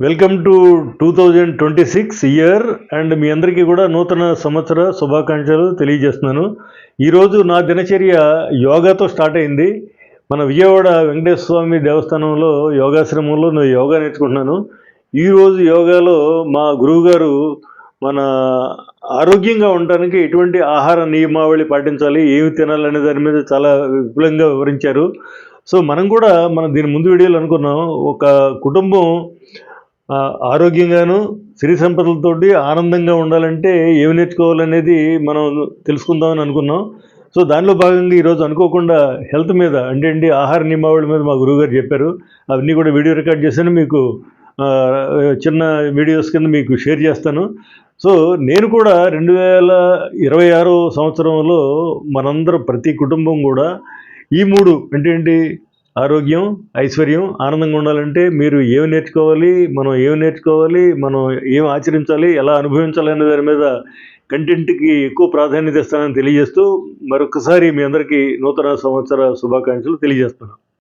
Welcome to 2026 year and మీ అందరికీ కూడా నూతన సంవత్సర శుభాకాంక్షలు తెలియజేస్తున్నాను. ఈరోజు నా దినచర్య యోగాతో స్టార్ట్ అయింది. మన విజయవాడ వెంకటేశ్వర స్వామి దేవస్థానంలో యోగాశ్రమంలో నేను యోగా నేర్చుకుంటున్నాను. ఈరోజు యోగాలో మా గురువుగారు మన ఆరోగ్యంగా ఉండడానికి ఎటువంటి ఆహార నియమావళి పాటించాలి, ఏమి తినాలనే దాని మీద చాలా విపులంగా వివరించారు. సో మనం కూడా దీని ముందు వీడియోలో అనుకున్నాం, ఒక కుటుంబం ఆరోగ్యంగాను సిరి సంపదలతోటి ఆనందంగా ఉండాలంటే ఏమి నేర్చుకోవాలనేది మనం తెలుసుకుందామని అనుకున్నాం. సో దానిలో భాగంగా ఈరోజు అనుకోకుండా హెల్త్ మీద అంటే ఆహార నియమావళి మీద మా గురువుగారు చెప్పారు. అవన్నీ కూడా వీడియో రికార్డ్ చేశాను, మీకు చిన్న వీడియోస్ కింద మీకు షేర్ చేస్తాను. సో నేను కూడా 2026 సంవత్సరంలో మనందరం ప్రతి కుటుంబం కూడా ఈ మూడు అంటే ఆరోగ్యం, ఐశ్వర్యం, ఆనందంగా ఉండాలంటే మీరు ఏమి నేర్చుకోవాలి, మనం ఏం ఆచరించాలి, ఎలా అనుభవించాలి అనే దాని మీద కంటెంట్కి ఎక్కువ ప్రాధాన్యత ఇస్తానని తెలియజేస్తూ మరొకసారి మీ అందరికీ నూతన సంవత్సర శుభాకాంక్షలు తెలియజేస్తున్నాను.